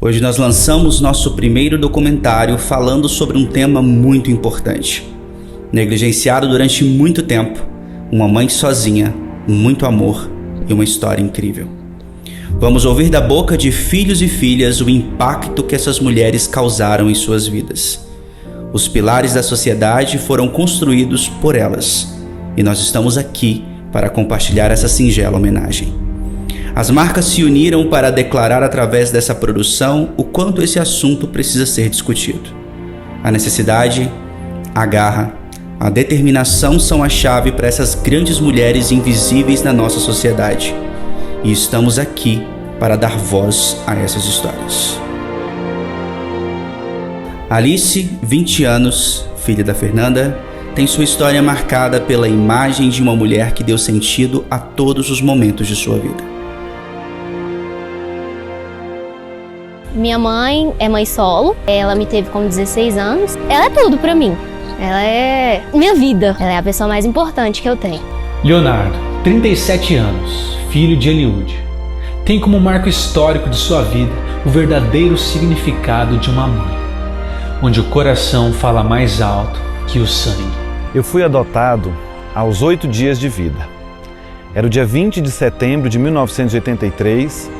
Hoje nós lançamos nosso primeiro documentário falando sobre um tema muito importante. Negligenciado durante muito tempo, uma mãe sozinha, muito amor e uma história incrível. Vamos ouvir da boca de filhos e filhas o impacto que essas mulheres causaram em suas vidas. Os pilares da sociedade foram construídos por elas, e nós estamos aqui para compartilhar essa singela homenagem. As marcas se uniram para declarar através dessa produção o quanto esse assunto precisa ser discutido. A necessidade, a garra, a determinação são a chave para essas grandes mulheres invisíveis na nossa sociedade. E estamos aqui para dar voz a essas histórias. Alice, 20 anos, filha da Fernanda, tem sua história marcada pela imagem de uma mulher que deu sentido a todos os momentos de sua vida. Minha mãe é mãe solo, ela me teve com 16 anos. Ela é tudo pra mim, ela é minha vida, ela é a pessoa mais importante que eu tenho. Leonardo, 37 anos, filho de Eliude, tem como marco histórico de sua vida o verdadeiro significado de uma mãe, onde o coração fala mais alto que o sangue. Eu fui adotado aos 8 dias de vida. Era o dia 20 de setembro de 1983,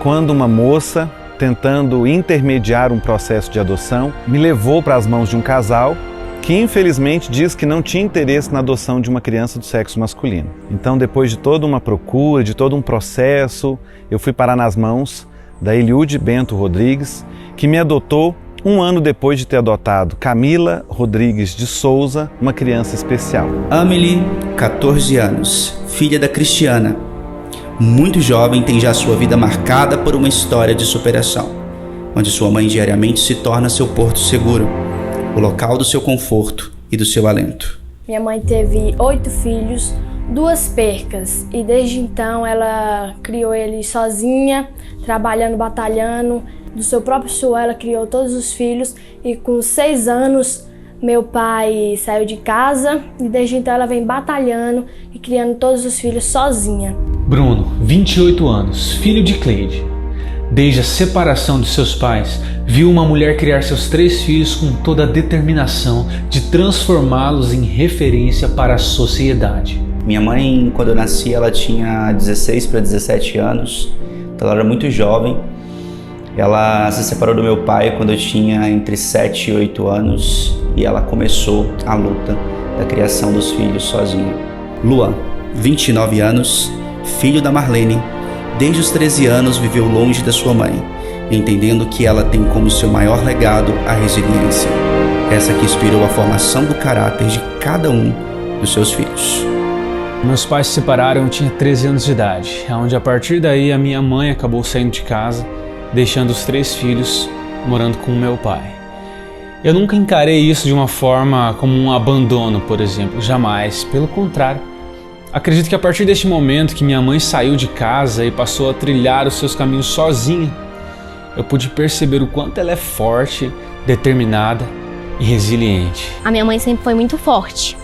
quando uma moça, tentando intermediar um processo de adoção, me levou para as mãos de um casal que infelizmente diz que não tinha interesse na adoção de uma criança do sexo masculino. Então, depois de toda uma procura, de todo um processo, eu fui parar nas mãos da Eliude Bento Rodrigues, que me adotou um ano depois de ter adotado Camila Rodrigues de Souza, uma criança especial. Amelie, 14 anos, filha da Cristiana. Muito jovem, tem já sua vida marcada por uma história de superação, onde sua mãe diariamente se torna seu porto seguro, o local do seu conforto e do seu alento. Minha mãe teve 8 filhos, 2 percas, e desde então ela criou eles sozinha, trabalhando, batalhando. Do seu próprio suor ela criou todos os filhos, e com 6 anos meu pai saiu de casa e desde então ela vem batalhando e criando todos os filhos sozinha. Bruno, 28 anos, filho de Cleide. Desde a separação de seus pais, viu uma mulher criar seus 3 filhos com toda a determinação de transformá-los em referência para a sociedade. Minha mãe, quando eu nasci, ela tinha 16 para 17 anos, então ela era muito jovem. Ela se separou do meu pai quando eu tinha entre 7 e 8 anos e ela começou a luta da criação dos filhos sozinha. Luan, 29 anos, filho da Marlene, desde os 13 anos viveu longe da sua mãe, entendendo que ela tem como seu maior legado a resiliência, essa que inspirou a formação do caráter de cada um dos seus filhos. Meus pais se separaram, eu tinha 13 anos de idade, onde a partir daí a minha mãe acabou saindo de casa, deixando os 3 filhos morando com o meu pai. Eu nunca encarei isso de uma forma como um abandono, por exemplo, jamais, pelo contrário. Acredito que a partir deste momento que minha mãe saiu de casa e passou a trilhar os seus caminhos sozinha, eu pude perceber o quanto ela é forte, determinada e resiliente. A minha mãe sempre foi muito forte,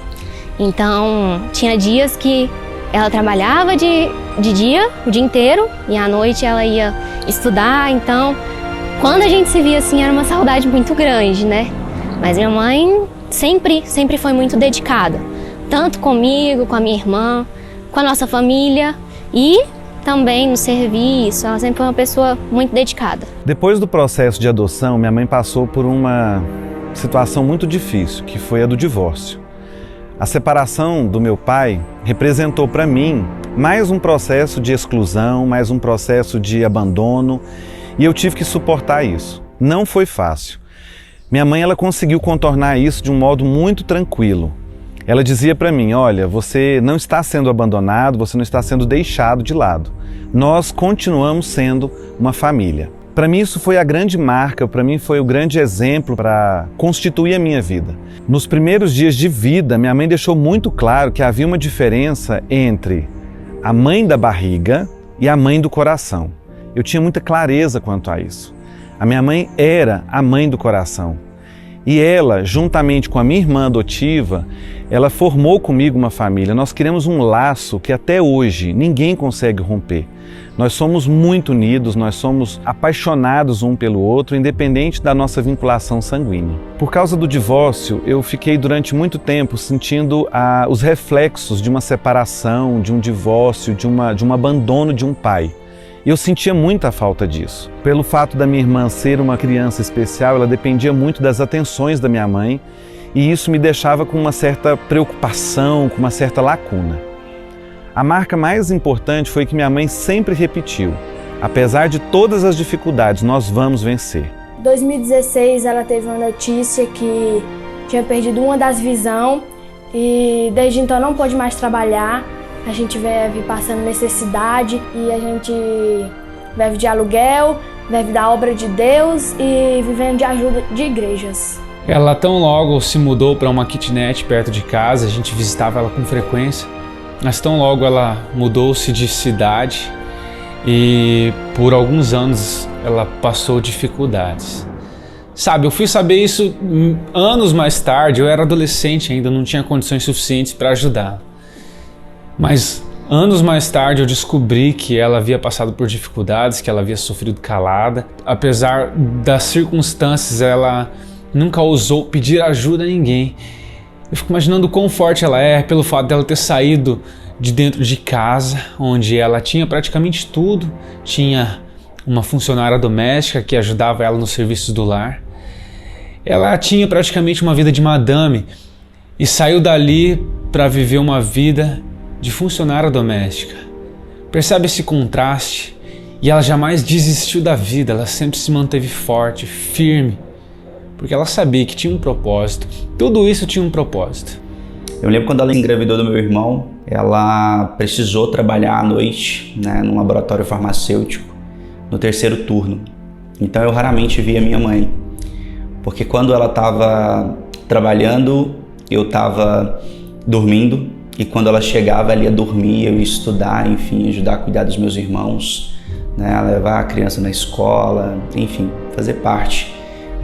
então tinha dias que ela trabalhava de dia, o dia inteiro, e à noite ela ia estudar, então quando a gente se via assim era uma saudade muito grande, né? Mas minha mãe sempre foi muito dedicada, tanto comigo, com a minha irmã, com a nossa família e também no serviço. Ela sempre foi uma pessoa muito dedicada. Depois do processo de adoção, minha mãe passou por uma situação muito difícil, que foi a do divórcio. A separação do meu pai representou para mim mais um processo de exclusão, mais um processo de abandono, e eu tive que suportar isso. Não foi fácil. Minha mãe, ela conseguiu contornar isso de um modo muito tranquilo. Ela dizia para mim, olha, você não está sendo abandonado, você não está sendo deixado de lado. Nós continuamos sendo uma família. Para mim isso foi a grande marca, para mim foi o grande exemplo para constituir a minha vida. Nos primeiros dias de vida, minha mãe deixou muito claro que havia uma diferença entre a mãe da barriga e a mãe do coração. Eu tinha muita clareza quanto a isso. A minha mãe era a mãe do coração. E ela, juntamente com a minha irmã adotiva, ela formou comigo uma família. Nós criamos um laço que até hoje ninguém consegue romper. Nós somos muito unidos, nós somos apaixonados um pelo outro, independente da nossa vinculação sanguínea. Por causa do divórcio, eu fiquei durante muito tempo sentindo os reflexos de uma separação, de um divórcio, de um abandono de um pai. E eu sentia muita falta disso. Pelo fato da minha irmã ser uma criança especial, ela dependia muito das atenções da minha mãe, e isso me deixava com uma certa preocupação, com uma certa lacuna. A marca mais importante foi que minha mãe sempre repetiu: apesar de todas as dificuldades, nós vamos vencer. Em 2016, ela teve uma notícia que tinha perdido uma das visões e desde então não pôde mais trabalhar. A gente vive passando necessidade e a gente vive de aluguel, vive da obra de Deus e vivendo de ajuda de igrejas. Ela tão logo se mudou para uma kitnet perto de casa, a gente visitava ela com frequência, mas tão logo ela mudou-se de cidade e por alguns anos ela passou dificuldades. Sabe, eu fui saber isso anos mais tarde, eu era adolescente ainda, não tinha condições suficientes para ajudá-la. Mas anos mais tarde eu descobri que ela havia passado por dificuldades, que ela havia sofrido calada. Apesar das circunstâncias, ela nunca ousou pedir ajuda a ninguém. Eu fico imaginando o quão forte ela é pelo fato dela ter saído de dentro de casa, onde ela tinha praticamente tudo. Tinha uma funcionária doméstica que ajudava ela nos serviços do lar. Ela tinha praticamente uma vida de madame e saiu dali para viver uma vida de funcionária doméstica. Percebe esse contraste? E ela jamais desistiu da vida, ela sempre se manteve forte, firme, porque ela sabia que tinha um propósito. Tudo isso tinha um propósito. Eu lembro quando ela engravidou do meu irmão, ela precisou trabalhar à noite, num laboratório farmacêutico, no terceiro turno. Então eu raramente via minha mãe, porque quando ela estava trabalhando, eu estava dormindo, e quando ela chegava, ela ia dormir, eu ia estudar, enfim, ajudar a cuidar dos meus irmãos, levar a criança na escola, enfim, fazer parte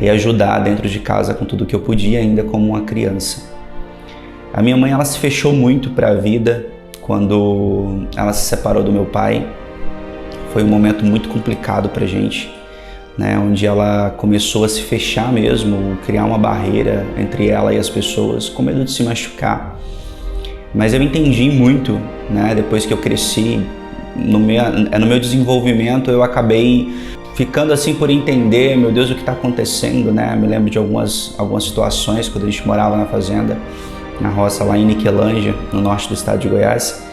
e ajudar dentro de casa com tudo que eu podia, ainda como uma criança. A minha mãe, ela se fechou muito para a vida quando ela se separou do meu pai. Foi um momento muito complicado para a gente, onde ela começou a se fechar mesmo, criar uma barreira entre ela e as pessoas, com medo de se machucar. Mas eu entendi muito, depois que eu cresci, no meu desenvolvimento eu acabei ficando assim por entender, meu Deus, o que está acontecendo, Me lembro de algumas situações quando a gente morava na fazenda, na roça lá em Niquelândia, no norte do estado de Goiás,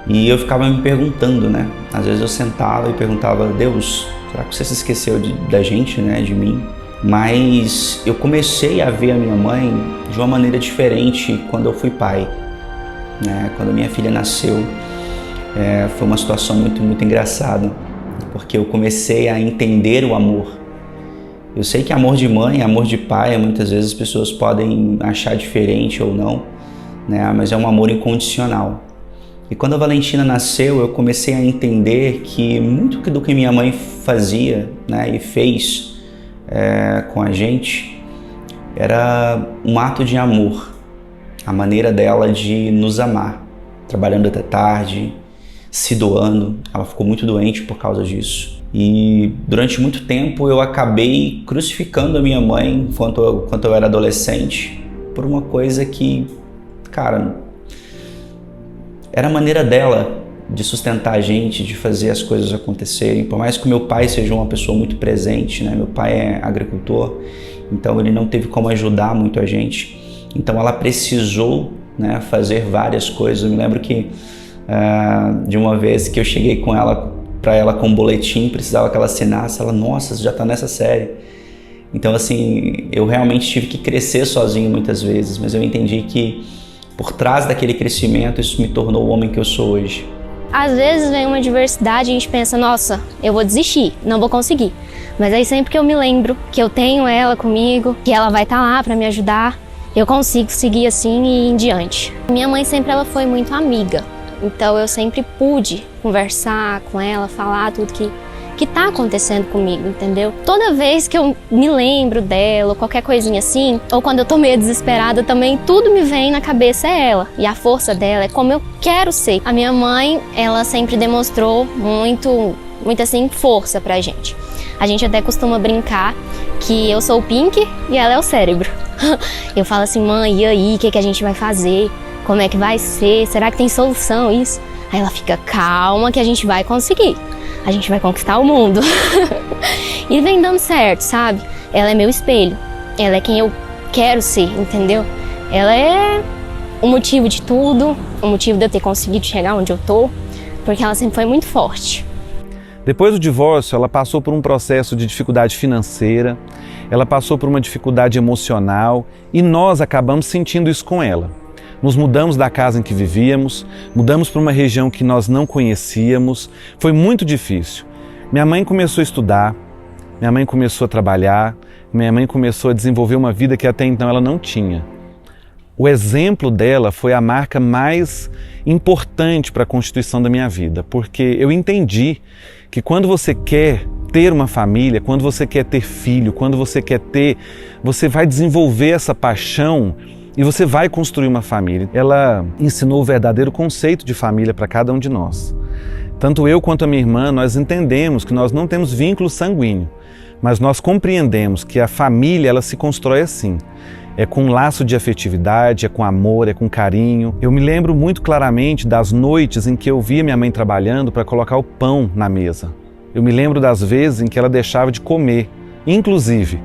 e eu ficava me perguntando, Às vezes eu sentava e perguntava: Deus, será que você se esqueceu da gente, de mim? Mas eu comecei a ver a minha mãe de uma maneira diferente quando eu fui pai. Quando minha filha nasceu, foi uma situação muito, muito engraçada, porque eu comecei a entender o amor. Eu sei que amor de mãe, amor de pai, muitas vezes as pessoas podem achar diferente ou não, mas é um amor incondicional. E quando a Valentina nasceu, eu comecei a entender que muito do que minha mãe fazia, e fez com a gente era um ato de amor. A maneira dela de nos amar, trabalhando até tarde, se doando. Ela ficou muito doente por causa disso. E durante muito tempo eu acabei crucificando a minha mãe enquanto eu era adolescente por uma coisa que, era a maneira dela de sustentar a gente, de fazer as coisas acontecerem. Por mais que o meu pai seja uma pessoa muito presente, meu pai é agricultor, então ele não teve como ajudar muito a gente. Então ela precisou fazer várias coisas. Eu me lembro que de uma vez que eu cheguei para ela com um boletim, precisava que ela assinasse, ela: nossa, você já está nessa série. Então assim, eu realmente tive que crescer sozinho muitas vezes, mas eu entendi que por trás daquele crescimento, isso me tornou o homem que eu sou hoje. Às vezes vem uma adversidade e a gente pensa: nossa, eu vou desistir, não vou conseguir. Mas aí sempre que eu me lembro que eu tenho ela comigo, que ela vai estar lá para me ajudar, eu consigo seguir assim e ir em diante. Minha mãe sempre ela foi muito amiga, então eu sempre pude conversar com ela, falar tudo que que tá acontecendo comigo, entendeu? Toda vez que eu me lembro dela, ou qualquer coisinha assim, ou quando eu tô meio desesperada também, tudo me vem na cabeça é ela. E a força dela é como eu quero ser. A minha mãe, ela sempre demonstrou muito assim, força pra gente. A gente até costuma brincar que eu sou o Pink e ela é o cérebro. Eu falo assim, mãe, e aí, o que a gente vai fazer? Como é que vai ser? Será que tem solução isso? Aí ela fica, calma que a gente vai conseguir. A gente vai conquistar o mundo. E vem dando certo, sabe? Ela é meu espelho. Ela é quem eu quero ser, entendeu? Ela é o motivo de tudo, o motivo de eu ter conseguido chegar onde eu tô, porque ela sempre foi muito forte. Depois do divórcio, ela passou por um processo de dificuldade financeira, ela passou por uma dificuldade emocional e nós acabamos sentindo isso com ela. Nos mudamos da casa em que vivíamos, mudamos para uma região que nós não conhecíamos, foi muito difícil. Minha mãe começou a estudar, minha mãe começou a trabalhar, minha mãe começou a desenvolver uma vida que até então ela não tinha. O exemplo dela foi a marca mais importante para a constituição da minha vida, porque eu entendi que quando você quer ter uma família, quando você quer ter filho, quando você quer ter, você vai desenvolver essa paixão e você vai construir uma família. Ela ensinou o verdadeiro conceito de família para cada um de nós. Tanto eu quanto a minha irmã, nós entendemos que nós não temos vínculo sanguíneo, mas nós compreendemos que a família ela se constrói assim. É com um laço de afetividade, é com amor, é com carinho. Eu me lembro muito claramente das noites em que eu via minha mãe trabalhando para colocar o pão na mesa. Eu me lembro das vezes em que ela deixava de comer, inclusive,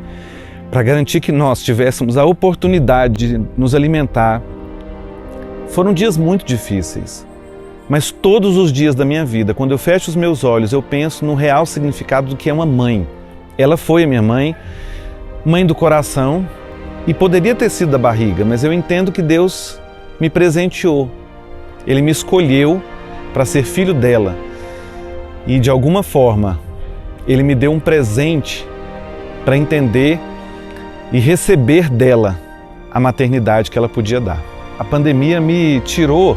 para garantir que nós tivéssemos a oportunidade de nos alimentar. Foram dias muito difíceis, mas todos os dias da minha vida, quando eu fecho os meus olhos, eu penso no real significado do que é uma mãe. Ela foi a minha mãe, mãe do coração, e poderia ter sido da barriga, mas eu entendo que Deus me presenteou. Ele me escolheu para ser filho dela. E de alguma forma, Ele me deu um presente para entender e receber dela a maternidade que ela podia dar. A pandemia me tirou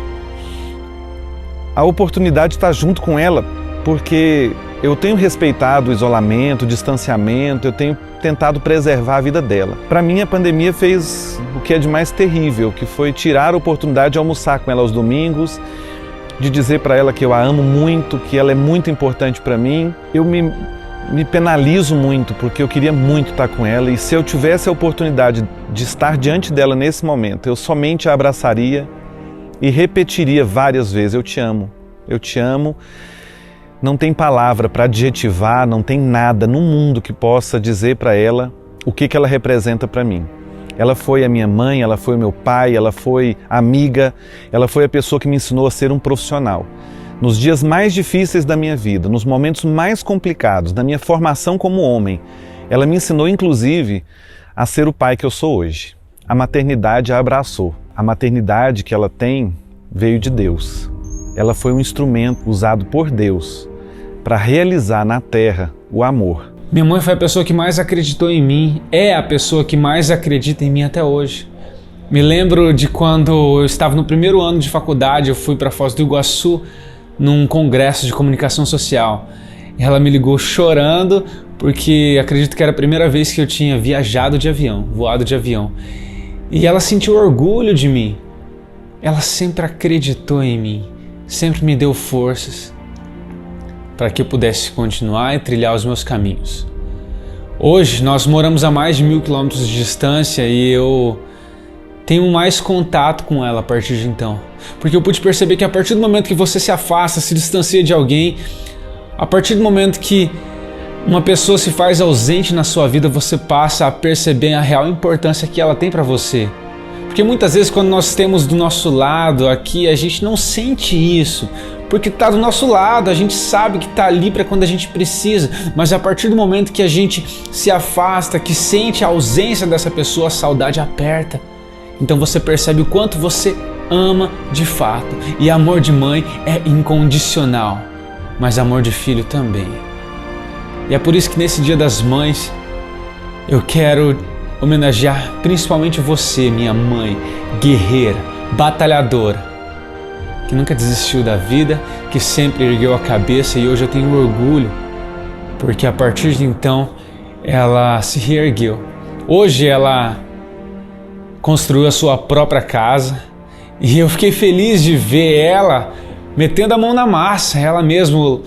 a oportunidade de estar junto com ela, porque eu tenho respeitado o isolamento, o distanciamento, eu tenho tentado preservar a vida dela. Para mim, a pandemia fez o que é de mais terrível, que foi tirar a oportunidade de almoçar com ela aos domingos, de dizer para ela que eu a amo muito, que ela é muito importante para mim. Eu me penalizo muito, porque eu queria muito estar com ela, e se eu tivesse a oportunidade de estar diante dela nesse momento, eu somente a abraçaria e repetiria várias vezes, eu te amo, eu te amo. Não tem palavra para adjetivar, não tem nada no mundo que possa dizer para ela o que ela representa para mim. Ela foi a minha mãe, ela foi o meu pai, ela foi amiga, ela foi a pessoa que me ensinou a ser um profissional. Nos dias mais difíceis da minha vida, nos momentos mais complicados da minha formação como homem, ela me ensinou inclusive a ser o pai que eu sou hoje. A maternidade a abraçou. A maternidade que ela tem veio de Deus. Ela foi um instrumento usado por Deus para realizar na terra o amor. Minha mãe foi a pessoa que mais acreditou em mim, é a pessoa que mais acredita em mim até hoje. Me lembro de quando eu estava no primeiro ano de faculdade, eu fui para Foz do Iguaçu num congresso de comunicação social. Ela me ligou chorando porque acredito que era a primeira vez que eu tinha viajado de avião, voado de avião. E ela sentiu orgulho de mim. Ela sempre acreditou em mim, sempre me deu forças para que eu pudesse continuar e trilhar os meus caminhos. Hoje nós moramos a mais de 1000 quilômetros de distância e eu tenho mais contato com ela a partir de então. Porque eu pude perceber que a partir do momento que você se afasta, se distancia de alguém, a partir do momento que uma pessoa se faz ausente na sua vida, você passa a perceber a real importância que ela tem para você. Porque muitas vezes quando nós temos do nosso lado aqui, a gente não sente isso. Porque está do nosso lado, a gente sabe que está ali para quando a gente precisa, mas a partir do momento que a gente se afasta, que sente a ausência dessa pessoa, a saudade aperta. Então você percebe o quanto você ama de fato. E amor de mãe é incondicional, mas amor de filho também. E é por isso que nesse Dia das Mães eu quero homenagear principalmente você, minha mãe, guerreira, batalhadora, que nunca desistiu da vida, que sempre ergueu a cabeça, e hoje eu tenho orgulho porque a partir de então ela se reergueu. Hoje ela construiu a sua própria casa e eu fiquei feliz de ver ela metendo a mão na massa, ela mesmo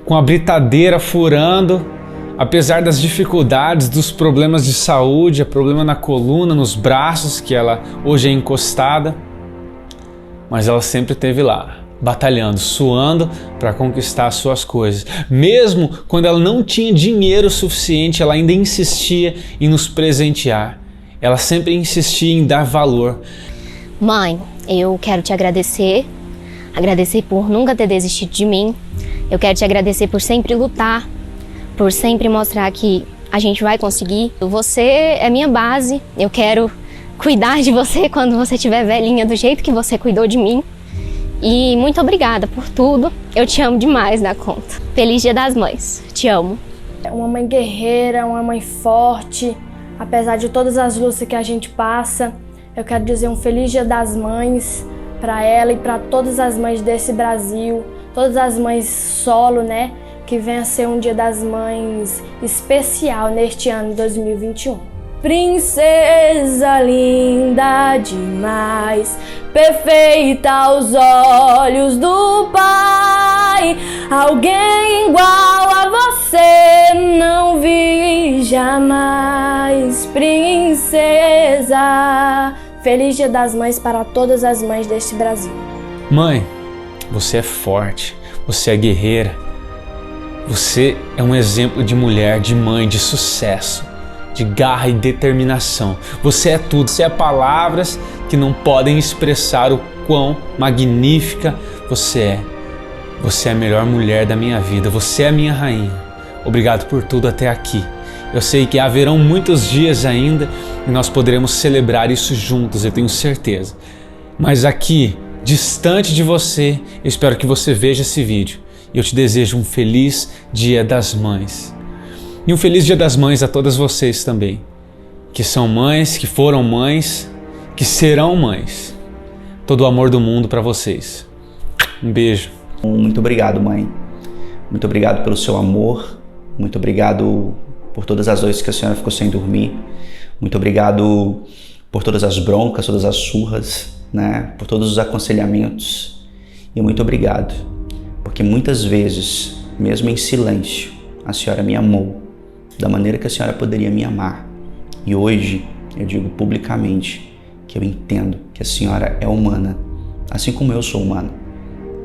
com a britadeira furando, apesar das dificuldades, dos problemas de saúde, problema na coluna, nos braços, que ela hoje é encostada, mas ela sempre esteve lá, batalhando, suando para conquistar as suas coisas. Mesmo quando ela não tinha dinheiro suficiente, ela ainda insistia em nos presentear. Ela sempre insistia em dar valor. Mãe, eu quero te agradecer por nunca ter desistido de mim. Eu quero te agradecer por sempre lutar, por sempre mostrar que a gente vai conseguir. Você é minha base, eu quero cuidar de você quando você estiver velhinha, do jeito que você cuidou de mim. E muito obrigada por tudo, eu te amo demais da conta. Feliz Dia das Mães, te amo. Uma mãe guerreira, uma mãe forte, apesar de todas as lutas que a gente passa. Eu quero dizer um Feliz Dia das Mães para ela e para todas as mães desse Brasil, todas as mães solo, né? Que venha a ser um Dia das Mães especial neste ano de 2021. Princesa linda demais, perfeita aos olhos do Pai, alguém igual a você não vi jamais. Princesa, Feliz Dia das Mães para todas as mães deste Brasil. Mãe, você é forte, você é guerreira, você é um exemplo de mulher, de mãe, de sucesso, de garra e determinação. Você é tudo, você é palavras que não podem expressar o quão magnífica você é. Você é a melhor mulher da minha vida, você é a minha rainha. Obrigado por tudo até aqui. Eu sei que haverão muitos dias ainda e nós poderemos celebrar isso juntos, eu tenho certeza. Mas aqui, distante de você, eu espero que você veja esse vídeo. E eu te desejo um feliz Dia das Mães. E um feliz Dia das Mães a todas vocês também, que são mães, que foram mães, que serão mães. Todo o amor do mundo para vocês. Um beijo. Muito obrigado, mãe. Muito obrigado pelo seu amor. Muito obrigado por todas as noites que a senhora ficou sem dormir. Muito obrigado por todas as broncas, todas as surras, né? Por todos os aconselhamentos. E muito obrigado, porque muitas vezes, mesmo em silêncio, a senhora me amou da maneira que a senhora poderia me amar. E hoje eu digo publicamente que eu entendo que a senhora é humana, assim como eu sou humano.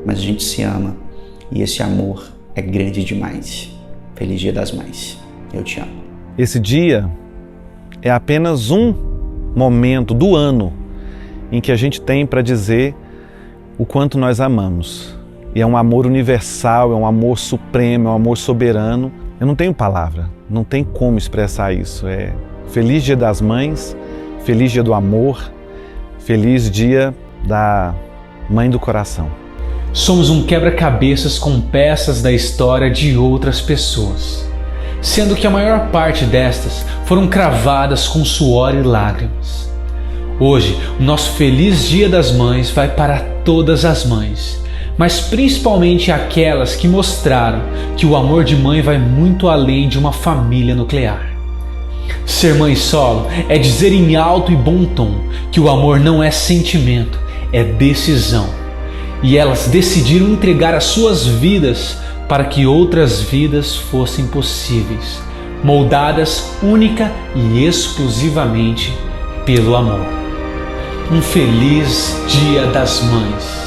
Mas a gente se ama e esse amor é grande demais. Feliz Dia das Mães. Eu te amo. Esse dia é apenas um momento do ano em que a gente tem para dizer o quanto nós amamos. E é um amor universal, é um amor supremo, é um amor soberano. Eu não tenho palavra, não tem como expressar isso. É Feliz Dia das Mães, Feliz Dia do Amor, Feliz Dia da Mãe do Coração. Somos um quebra-cabeças com peças da história de outras pessoas, sendo que a maior parte destas foram cravadas com suor e lágrimas. Hoje, o nosso Feliz Dia das Mães vai para todas as mães, mas principalmente aquelas que mostraram que o amor de mãe vai muito além de uma família nuclear. Ser mãe solo é dizer em alto e bom tom que o amor não é sentimento, é decisão. E elas decidiram entregar as suas vidas para que outras vidas fossem possíveis, moldadas única e exclusivamente pelo amor. Um feliz Dia das Mães!